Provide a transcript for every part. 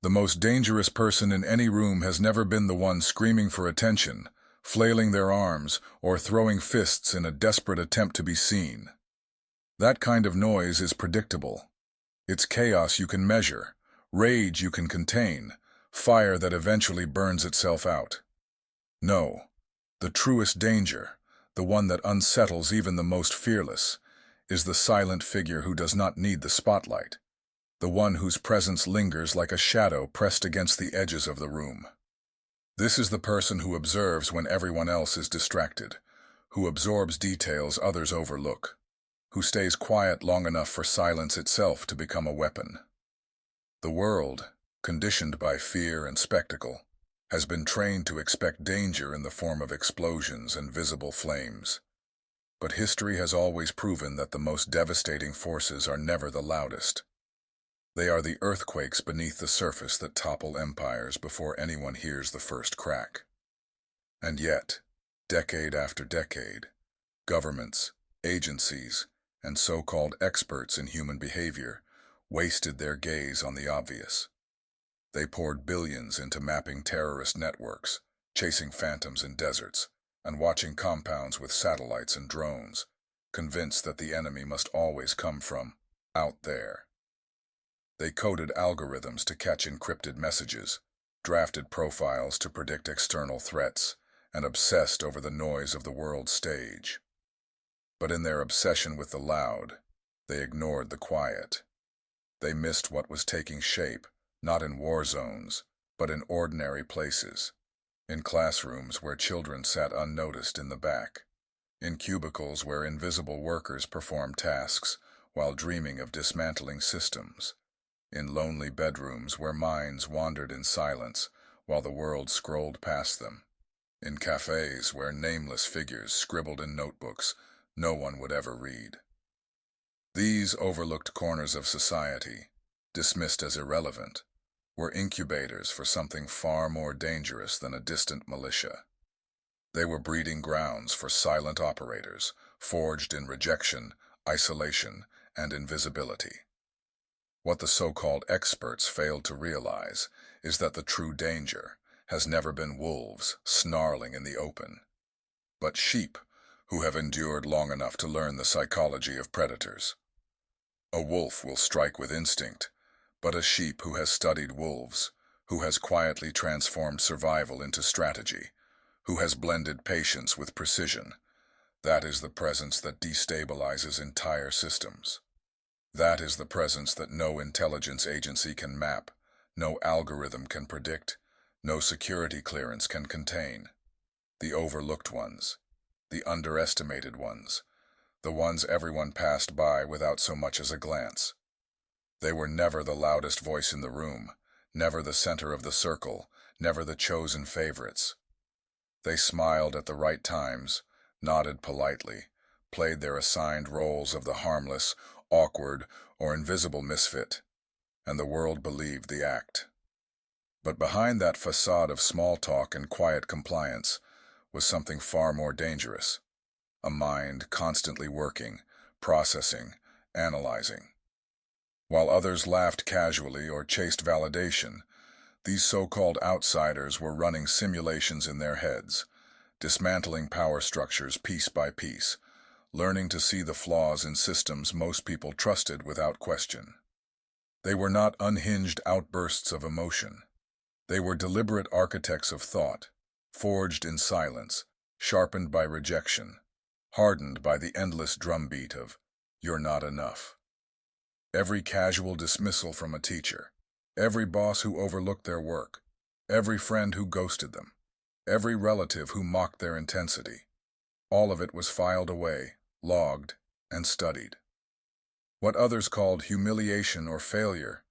The most dangerous person in any room has never been the one screaming for attention, flailing their arms, or throwing fists in a desperate attempt to be seen. That kind of noise is predictable. It's chaos you can measure, rage you can contain, fire that eventually burns itself out. No, the truest danger, the one that unsettles even the most fearless, is the silent figure who does not need the spotlight, the one whose presence lingers like a shadow pressed against the edges of the room. This is the person who observes when everyone else is distracted, who absorbs details others overlook, who stays quiet long enough for silence itself to become a weapon. The world, conditioned by fear and spectacle, has been trained to expect danger in the form of explosions and visible flames. But history has always proven that the most devastating forces are never the loudest. They are the earthquakes beneath the surface that topple empires before anyone hears the first crack. And yet, decade after decade, governments, agencies, and so-called experts in human behavior wasted their gaze on the obvious. They poured billions into mapping terrorist networks, chasing phantoms in deserts, and watching compounds with satellites and drones, convinced that the enemy must always come from out there. They coded algorithms to catch encrypted messages, drafted profiles to predict external threats, and obsessed over the noise of the world stage. But in their obsession with the loud, they ignored the quiet. They missed what was taking shape, not in war zones, but in ordinary places, in classrooms where children sat unnoticed in the back, in cubicles where invisible workers performed tasks while dreaming of dismantling systems, in lonely bedrooms where minds wandered in silence while the world scrolled past them, in cafes where nameless figures scribbled in notebooks no one would ever read. These overlooked corners of society, dismissed as irrelevant, were incubators for something far more dangerous than a distant militia. They were breeding grounds for silent operators, forged in rejection, isolation, and invisibility. What the so-called experts failed to realize is that the true danger has never been wolves snarling in the open, but sheep who have endured long enough to learn the psychology of predators. A wolf will strike with instinct, but a sheep who has studied wolves, who has quietly transformed survival into strategy, who has blended patience with precision, that is the presence that destabilizes entire systems. That is the presence that no intelligence agency can map, no algorithm can predict, no security clearance can contain. The overlooked ones, the underestimated ones, the ones everyone passed by without so much as a glance. They were never the loudest voice in the room, never the center of the circle, never the chosen favorites. They smiled at the right times, nodded politely, played their assigned roles of the harmless, awkward, or invisible misfit, and the world believed the act. But behind that facade of small talk and quiet compliance was something far more dangerous. A mind constantly working, processing, analyzing. While others laughed casually or chased validation, these so-called outsiders were running simulations in their heads, dismantling power structures piece by piece, learning to see the flaws in systems most people trusted without question. They were not unhinged outbursts of emotion. They were deliberate architects of thought, forged in silence, sharpened by rejection, hardened by the endless drumbeat of, "You're not enough." Every casual dismissal from a teacher, every boss who overlooked their work, every friend who ghosted them, every relative who mocked their intensity, all of it was filed away, logged, and studied. What others called humiliation or failure,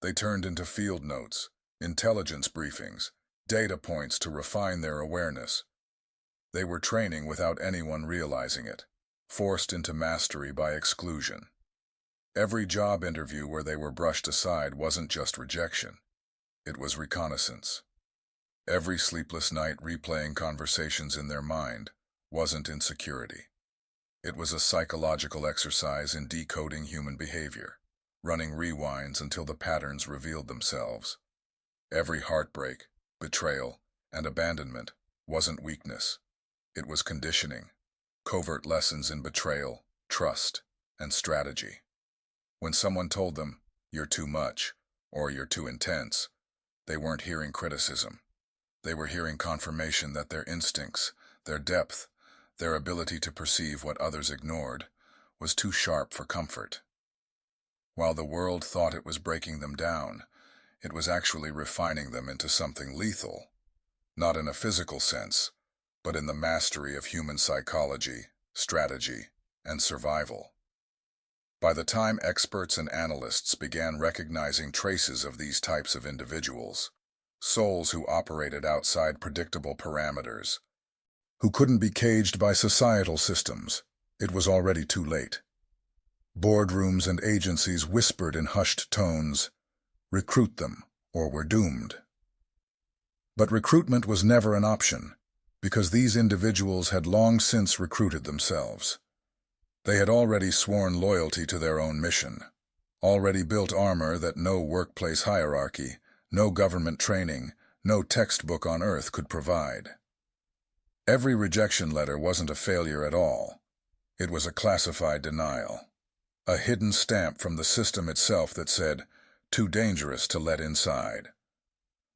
they turned into field notes, intelligence briefings, data points to refine their awareness. They were training without anyone realizing it, forced into mastery by exclusion. Every job interview where they were brushed aside wasn't just rejection, it was reconnaissance. Every sleepless night replaying conversations in their mind wasn't insecurity. It was a psychological exercise in decoding human behavior, running rewinds until the patterns revealed themselves. Every heartbreak, betrayal, and abandonment wasn't weakness. It was conditioning, covert lessons in betrayal, trust, and strategy. When someone told them, "You're too much," or "You're too intense," they weren't hearing criticism. They were hearing confirmation that their instincts, their depth, their ability to perceive what others ignored, was too sharp for comfort. While the world thought it was breaking them down, it was actually refining them into something lethal, not in a physical sense, but in the mastery of human psychology, strategy, and survival. By the time experts and analysts began recognizing traces of these types of individuals, souls who operated outside predictable parameters, who couldn't be caged by societal systems, it was already too late. Boardrooms and agencies whispered in hushed tones, "Recruit them, or we're doomed." But recruitment was never an option, because these individuals had long since recruited themselves. They had already sworn loyalty to their own mission, already built armor that no workplace hierarchy, no government training, no textbook on earth could provide. Every rejection letter wasn't a failure at all. It was a classified denial, a hidden stamp from the system itself that said, "Too dangerous to let inside."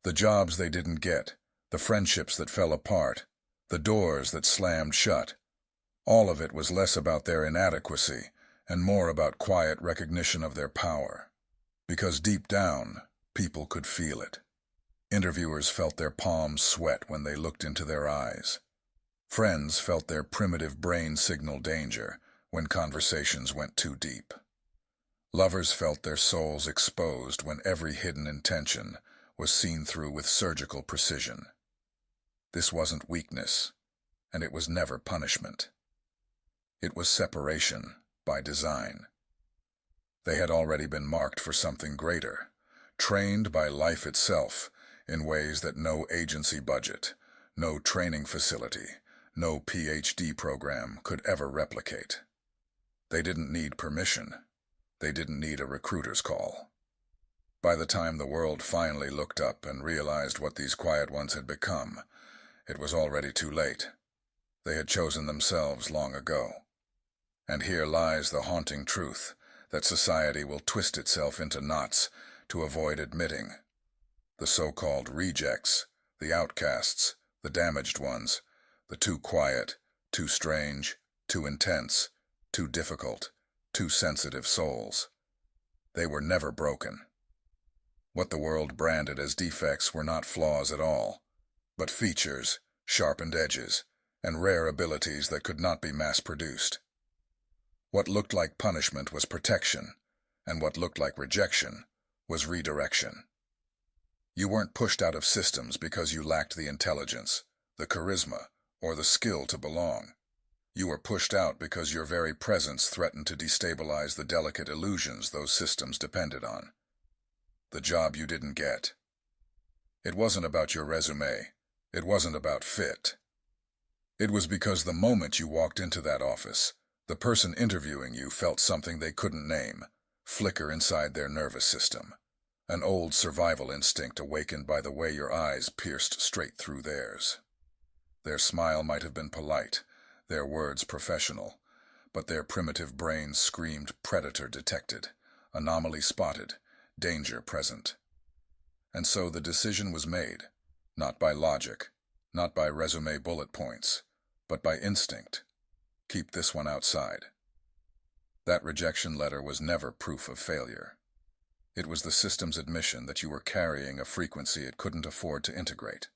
The jobs they didn't get, the friendships that fell apart, the doors that slammed shut, all of it was less about their inadequacy and more about quiet recognition of their power. Because deep down, people could feel it. Interviewers felt their palms sweat when they looked into their eyes. Friends felt their primitive brain signal danger when conversations went too deep. Lovers felt their souls exposed when every hidden intention was seen through with surgical precision. This wasn't weakness, and it was never punishment. It was separation by design. They had already been marked for something greater, trained by life itself in ways that no agency budget, no training facility, no PhD program could ever replicate. They didn't need permission. They didn't need a recruiter's call. By the time the world finally looked up and realized what these quiet ones had become, it was already too late. They had chosen themselves long ago. And here lies the haunting truth that society will twist itself into knots to avoid admitting. The so-called rejects, the outcasts, the damaged ones, the too quiet, too strange, too intense, too difficult, too sensitive souls. They were never broken. What the world branded as defects were not flaws at all, but features, sharpened edges, and rare abilities that could not be mass-produced. What looked like punishment was protection, and what looked like rejection was redirection. You weren't pushed out of systems because you lacked the intelligence, the charisma, or the skill to belong. You were pushed out because your very presence threatened to destabilize the delicate illusions those systems depended on. The job you didn't get. It wasn't about your resume. It wasn't about fit. It was because the moment you walked into that office, the person interviewing you felt something they couldn't name, flicker inside their nervous system. An old survival instinct awakened by the way your eyes pierced straight through theirs. Their smile might have been polite, their words professional, but their primitive brains screamed predator detected, anomaly spotted, danger present. And so the decision was made, not by logic, not by resume bullet points, but by instinct. Keep this one outside. That rejection letter was never proof of failure. It was the system's admission that you were carrying a frequency it couldn't afford to integrate.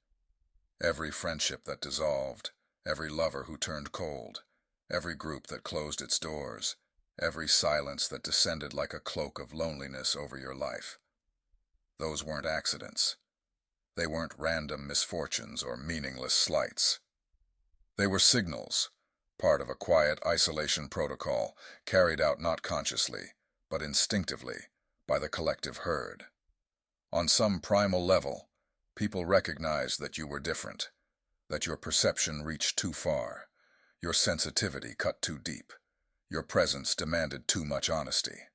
Every friendship that dissolved, every lover who turned cold, every group that closed its doors, every silence that descended like a cloak of loneliness over your life. Those weren't accidents. They weren't random misfortunes or meaningless slights. They were signals, part of a quiet isolation protocol carried out not consciously, but instinctively, by the collective herd. On some primal level, people recognized that you were different, that your perception reached too far, your sensitivity cut too deep, your presence demanded too much honesty.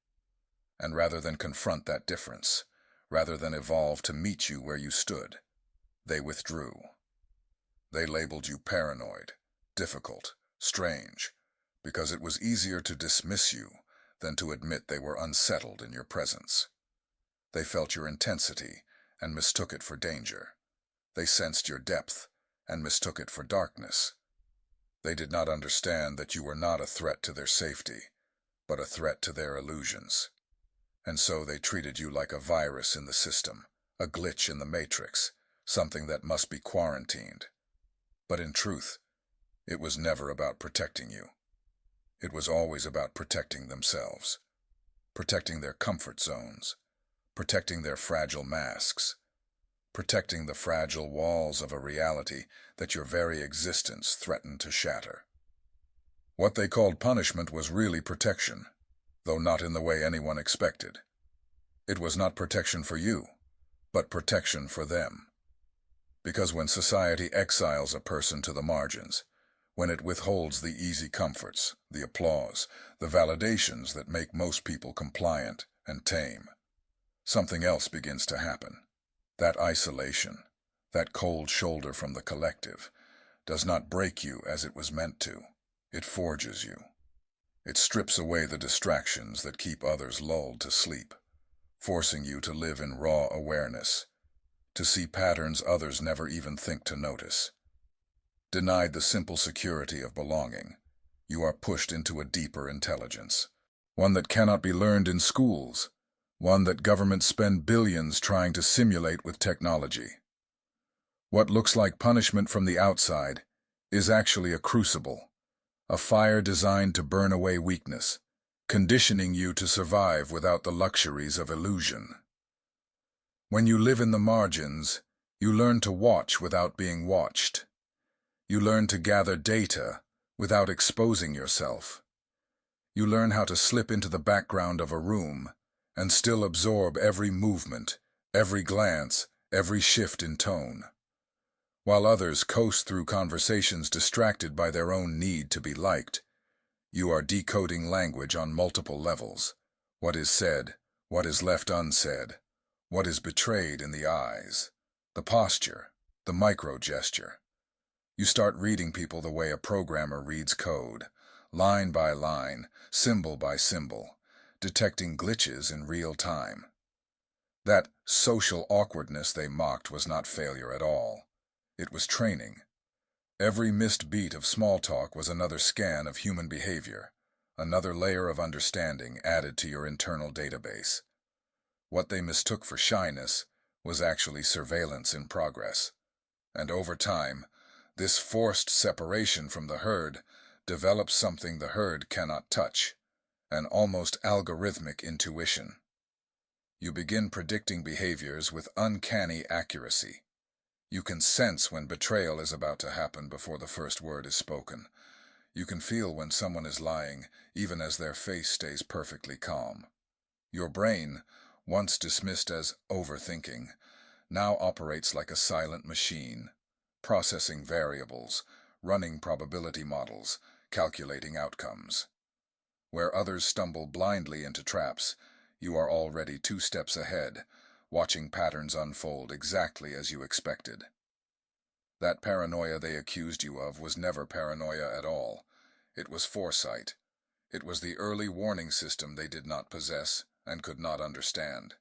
And rather than confront that difference, rather than evolve to meet you where you stood. They withdrew. They labeled you paranoid, difficult, strange, because it was easier to dismiss you than to admit they were unsettled in your presence. They felt your intensity and mistook it for danger. They sensed your depth and mistook it for darkness. They did not understand that you were not a threat to their safety, but a threat to their illusions. And so they treated you like a virus in the system, a glitch in the matrix, something that must be quarantined. But in truth, it was never about protecting you. It was always about protecting themselves, protecting their comfort zones, protecting their fragile masks, protecting the fragile walls of a reality that your very existence threatened to shatter. What they called punishment was really protection, though not in the way anyone expected. It was not protection for you, but protection for them. Because when society exiles a person to the margins, when it withholds the easy comforts, the applause, the validations that make most people compliant and tame, something else begins to happen. That isolation, that cold shoulder from the collective, does not break you as it was meant to. It forges you. It strips away the distractions that keep others lulled to sleep, forcing you to live in raw awareness, to see patterns others never even think to notice. Denied the simple security of belonging, you are pushed into a deeper intelligence, one that cannot be learned in schools, one that governments spend billions trying to simulate with technology. What looks like punishment from the outside is actually a crucible, a fire designed to burn away weakness, conditioning you to survive without the luxuries of illusion. When you live in the margins, you learn to watch without being watched. You learn to gather data without exposing yourself. You learn how to slip into the background of a room and still absorb every movement, every glance, every shift in tone. While others coast through conversations distracted by their own need to be liked, you are decoding language on multiple levels. What is said, what is left unsaid, what is betrayed in the eyes, the posture, the micro-gesture. You start reading people the way a programmer reads code, line by line, symbol by symbol, detecting glitches in real time. That social awkwardness they mocked was not failure at all. It was training. Every missed beat of small talk was another scan of human behavior, another layer of understanding added to your internal database. What they mistook for shyness was actually surveillance in progress. And over time, this forced separation from the herd develops something the herd cannot touch, an almost algorithmic intuition. You begin predicting behaviors with uncanny accuracy. You can sense when betrayal is about to happen before the first word is spoken. You can feel when someone is lying, even as their face stays perfectly calm. Your brain, once dismissed as overthinking, now operates like a silent machine, processing variables, running probability models, calculating outcomes. Where others stumble blindly into traps, you are already 2 steps ahead, watching patterns unfold exactly as you expected. That paranoia they accused you of was never paranoia at all. It was foresight. It was the early warning system they did not possess and could not understand.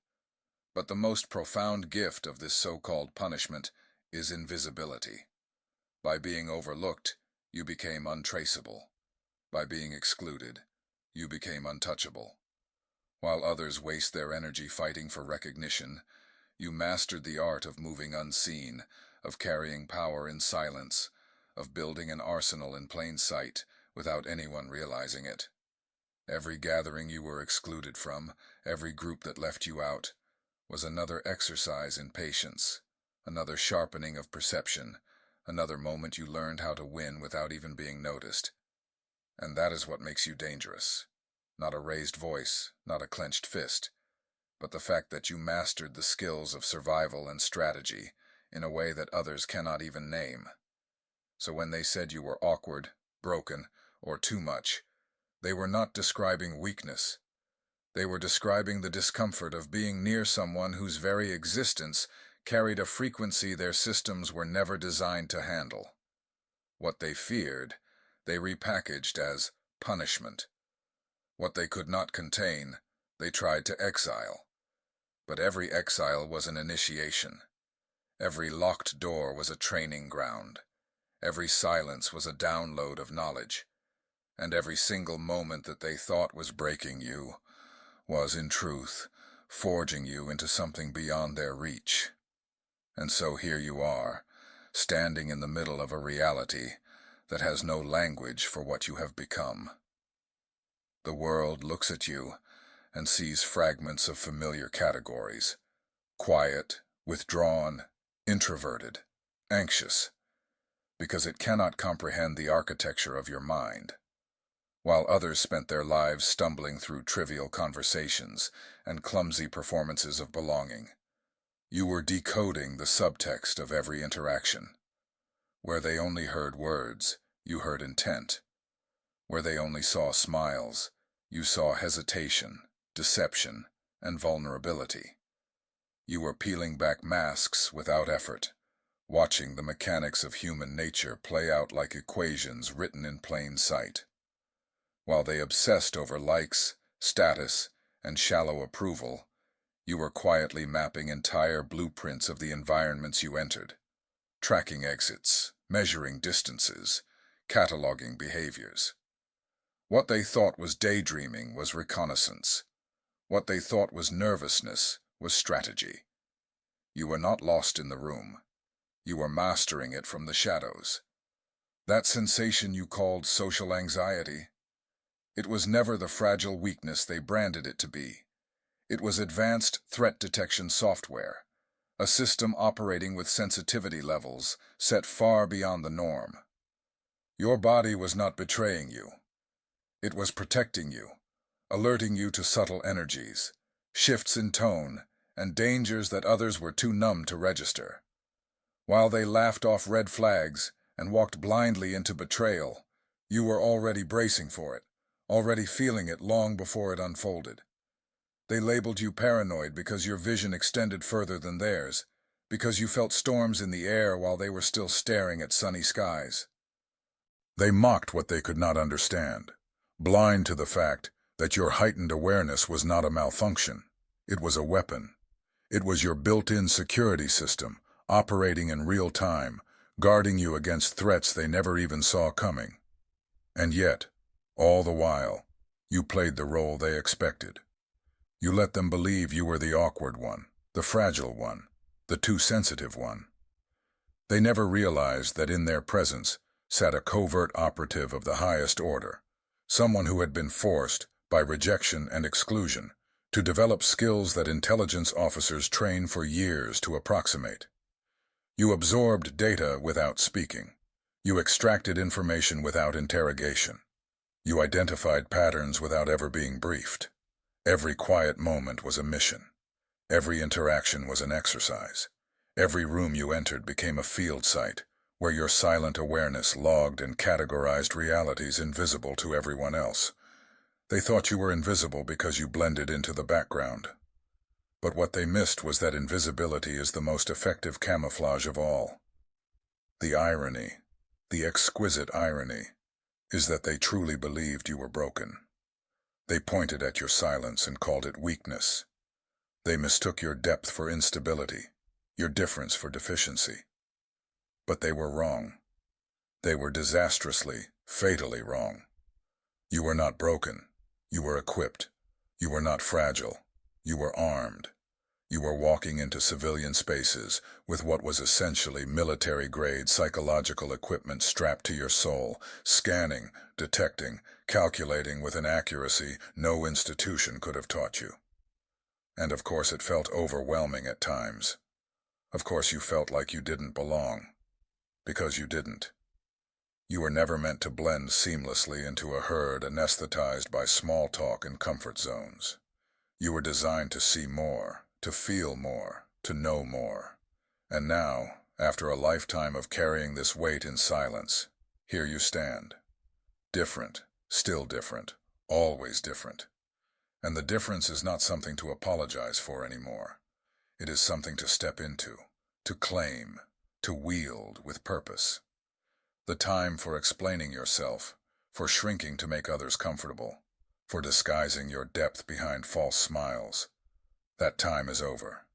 But the most profound gift of this so-called punishment is invisibility. By being overlooked, you became untraceable. By being excluded, you became untouchable. While others waste their energy fighting for recognition, you mastered the art of moving unseen, of carrying power in silence, of building an arsenal in plain sight without anyone realizing it. Every gathering you were excluded from, every group that left you out, was another exercise in patience, another sharpening of perception, another moment you learned how to win without even being noticed. And that is what makes you dangerous. Not a raised voice, not a clenched fist, but the fact that you mastered the skills of survival and strategy in a way that others cannot even name. So when they said you were awkward, broken, or too much, they were not describing weakness. They were describing the discomfort of being near someone whose very existence carried a frequency their systems were never designed to handle. What they feared, they repackaged as punishment. What they could not contain, they tried to exile. But every exile was an initiation. Every locked door was a training ground. Every silence was a download of knowledge. And every single moment that they thought was breaking you was, in truth, forging you into something beyond their reach. And so here you are, standing in the middle of a reality that has no language for what you have become. The world looks at you and sees fragments of familiar categories: quiet, withdrawn, introverted, anxious, because it cannot comprehend the architecture of your mind. While others spent their lives stumbling through trivial conversations and clumsy performances of belonging, you were decoding the subtext of every interaction. Where they only heard words, you heard intent. Where they only saw smiles, you saw hesitation, deception, and vulnerability. You were peeling back masks without effort, watching the mechanics of human nature play out like equations written in plain sight. While they obsessed over likes, status, and shallow approval, you were quietly mapping entire blueprints of the environments you entered, tracking exits, measuring distances, cataloging behaviors. What they thought was daydreaming was reconnaissance. What they thought was nervousness was strategy. You were not lost in the room. You were mastering it from the shadows. That sensation you called social anxiety, it was never the fragile weakness they branded it to be. It was advanced threat detection software, a system operating with sensitivity levels set far beyond the norm. Your body was not betraying you. It was protecting you, alerting you to subtle energies, shifts in tone, and dangers that others were too numb to register. While they laughed off red flags and walked blindly into betrayal, you were already bracing for it, already feeling it long before it unfolded. They labeled you paranoid because your vision extended further than theirs, because you felt storms in the air while they were still staring at sunny skies. They mocked what they could not understand, blind to the fact that your heightened awareness was not a malfunction. It was a weapon. It was your built-in security system, operating in real time, guarding you against threats they never even saw coming. And yet, all the while, you played the role they expected. You let them believe you were the awkward one, the fragile one, the too sensitive one. They never realized that in their presence sat a covert operative of the highest order, someone who had been forced, by rejection and exclusion, to develop skills that intelligence officers train for years to approximate. You absorbed data without speaking. You extracted information without interrogation. You identified patterns without ever being briefed. Every quiet moment was a mission. Every interaction was an exercise. Every room you entered became a field site, where your silent awareness logged and categorized realities invisible to everyone else. They thought you were invisible because you blended into the background. But what they missed was that invisibility is the most effective camouflage of all. The irony, the exquisite irony, is that they truly believed you were broken. They pointed at your silence and called it weakness. They mistook your depth for instability, your difference for deficiency. But they were wrong. They were disastrously, fatally wrong. You were not broken. You were equipped. You were not fragile. You were armed. You were walking into civilian spaces with what was essentially military-grade psychological equipment strapped to your soul, scanning, detecting, calculating with an accuracy no institution could have taught you. And of course it felt overwhelming at times. Of course you felt like you didn't belong. Because you didn't. You were never meant to blend seamlessly into a herd anesthetized by small talk and comfort zones. You were designed to see more, to feel more, to know more. And now, after a lifetime of carrying this weight in silence, here you stand. Different, still different, always different. And the difference is not something to apologize for anymore. It is something to step into, to claim, to wield with purpose. The time for explaining yourself, for shrinking to make others comfortable, for disguising your depth behind false smiles, that time is over.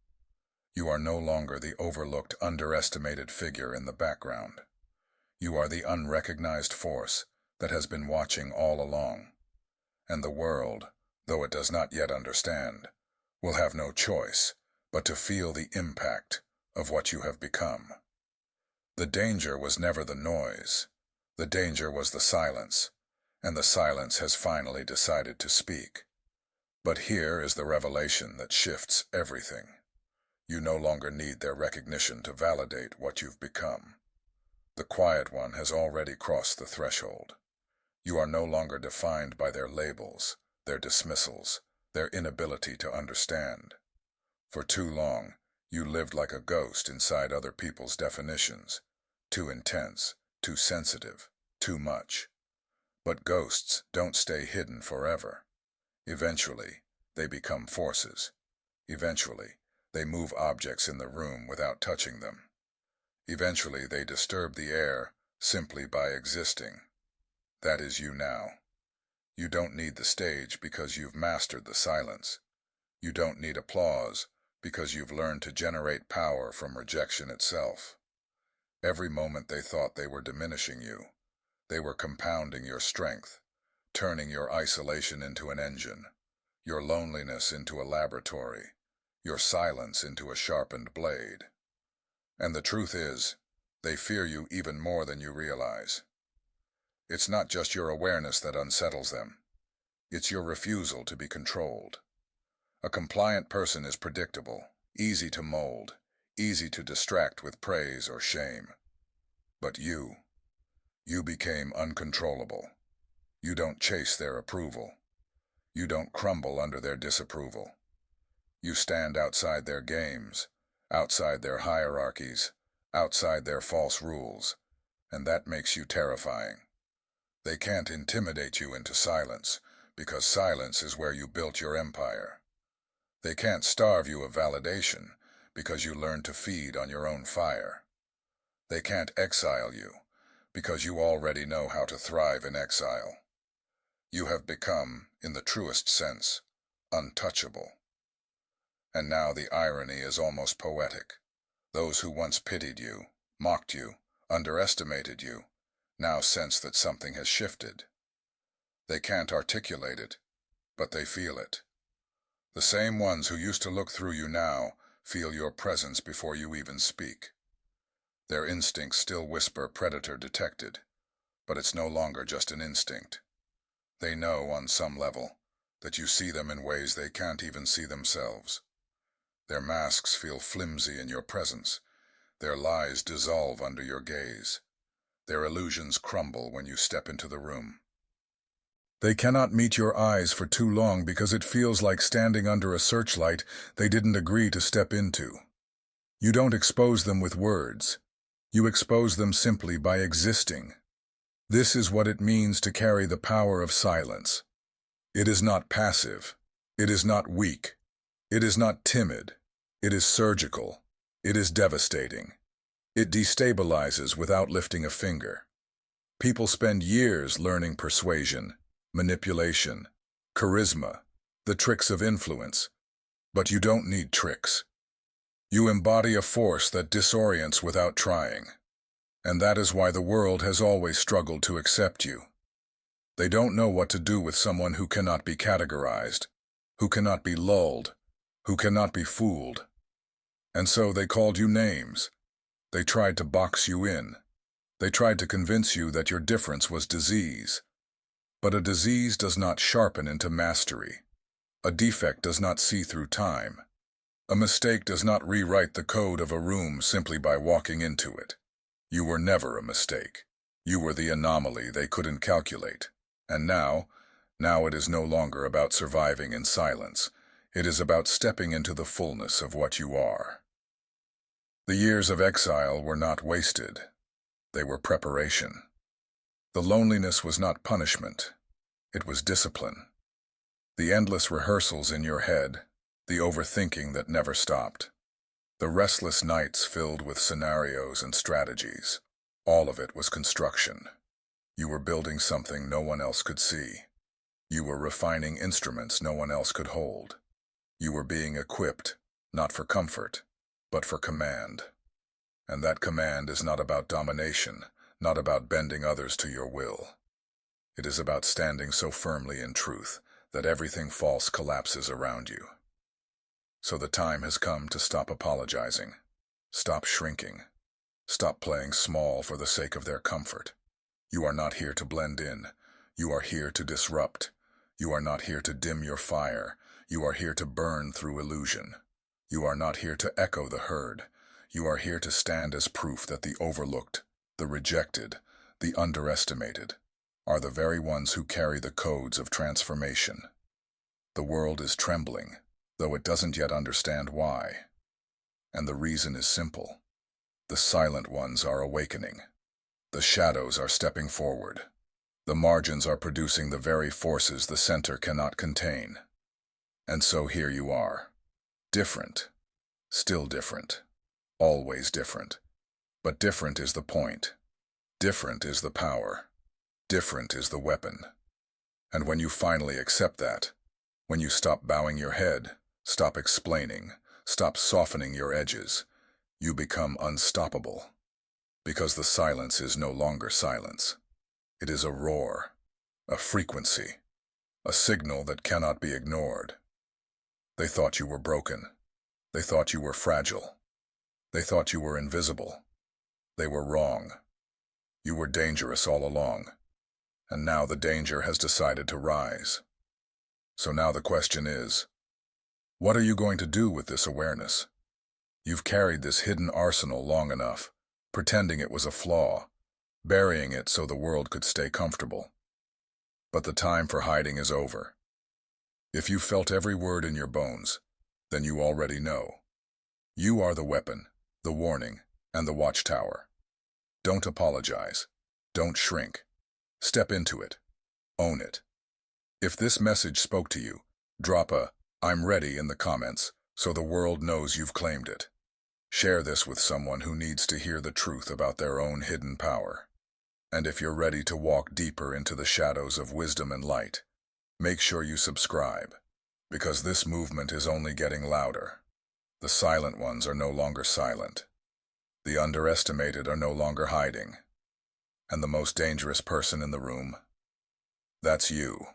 You are no longer the overlooked, underestimated figure in the background. You are the unrecognized force that has been watching all along. And the world, though it does not yet understand, will have no choice but to feel the impact of what you have become. The danger was never the noise. The danger was the silence, and the silence has finally decided to speak. But here is the revelation that shifts everything. You no longer need their recognition to validate what you've become. The quiet one has already crossed the threshold. You are no longer defined by their labels, their dismissals, their inability to understand. For too long, you lived like a ghost inside other people's definitions. Too intense, too sensitive, too much. But ghosts don't stay hidden forever. Eventually, they become forces. Eventually, they move objects in the room without touching them. Eventually, they disturb the air simply by existing. That is you now. You don't need the stage because you've mastered the silence. You don't need applause because you've learned to generate power from rejection itself. Every moment they thought they were diminishing you, they were compounding your strength, turning your isolation into an engine, your loneliness into a laboratory, your silence into a sharpened blade. And the truth is, they fear you even more than you realize. It's not just your awareness that unsettles them. It's your refusal to be controlled. A compliant person is predictable, easy to mold, easy to distract with praise or shame. But you became uncontrollable. You don't chase their approval. You don't crumble under their disapproval. You stand outside their games, outside their hierarchies, outside their false rules, and that makes you terrifying. They can't intimidate you into silence, because silence is where you built your empire. They can't starve you of validation, because you learned to feed on your own fire. They can't exile you, because you already know how to thrive in exile. You have become, in the truest sense, untouchable. And now the irony is almost poetic. Those who once pitied you, mocked you, underestimated you, now sense that something has shifted. They can't articulate it, but they feel it. The same ones who used to look through you now feel your presence before you even speak. Their instincts still whisper predator detected, but it's no longer just an instinct. They know, on some level, that you see them in ways they can't even see themselves. Their masks feel flimsy in your presence. Their lies dissolve under your gaze. Their illusions crumble when you step into the room. They cannot meet your eyes for too long because it feels like standing under a searchlight they didn't agree to step into. You don't expose them with words. You expose them simply by existing. This is what it means to carry the power of silence. It is not passive. It is not weak. It is not timid. It is surgical. It is devastating. It destabilizes without lifting a finger. People spend years learning persuasion, manipulation, charisma, the tricks of influence. But you don't need tricks. You embody a force that disorients without trying. And that is why the world has always struggled to accept you. They don't know what to do with someone who cannot be categorized, who cannot be lulled, who cannot be fooled. And so they called you names. They tried to box you in. They tried to convince you that your difference was disease. But a disease does not sharpen into mastery. A defect does not see through time. A mistake does not rewrite the code of a room simply by walking into it. You were never a mistake. You were the anomaly they couldn't calculate. And now it is no longer about surviving in silence. It is about stepping into the fullness of what you are. The years of exile were not wasted. They were preparation. The loneliness was not punishment. It was discipline. The endless rehearsals in your head, the overthinking that never stopped, the restless nights filled with scenarios and strategies. All of it was construction. You were building something no one else could see. You were refining instruments no one else could hold. You were being equipped, not for comfort, but for command. And that command is not about domination, not about bending others to your will. It is about standing so firmly in truth that everything false collapses around you. So the time has come to stop apologizing, stop shrinking, stop playing small for the sake of their comfort. You are not here to blend in. You are here to disrupt. You are not here to dim your fire. You are here to burn through illusion. You are not here to echo the herd. You are here to stand as proof that the overlooked, the rejected, the underestimated are the very ones who carry the codes of transformation. The world is trembling, though it doesn't yet understand why. And the reason is simple. The silent ones are awakening. The shadows are stepping forward. The margins are producing the very forces the center cannot contain. And so here you are. Different. Still different. Always different. But different is the point. Different is the power. Different is the weapon. And when you finally accept that, when you stop bowing your head, stop explaining, stop softening your edges, you become unstoppable. Because the silence is no longer silence. It is a roar, a frequency, a signal that cannot be ignored. They thought you were broken. They thought you were fragile. They thought you were invisible. They were wrong. You were dangerous all along. And now the danger has decided to rise. So now the question is, what are you going to do with this awareness? You've carried this hidden arsenal long enough, pretending it was a flaw, burying it so the world could stay comfortable. But the time for hiding is over. If you felt every word in your bones, then you already know. You are the weapon, the warning, and the watchtower. Don't apologize. Don't shrink. Step into it. Own it. If this message spoke to you, drop a "I'm ready" in the comments so the world knows you've claimed it. Share this with someone who needs to hear the truth about their own hidden power. And if you're ready to walk deeper into the shadows of wisdom and light, make sure you subscribe, because this movement is only getting louder. The silent ones are no longer silent. The underestimated are no longer hiding. And the most dangerous person in the room, that's you.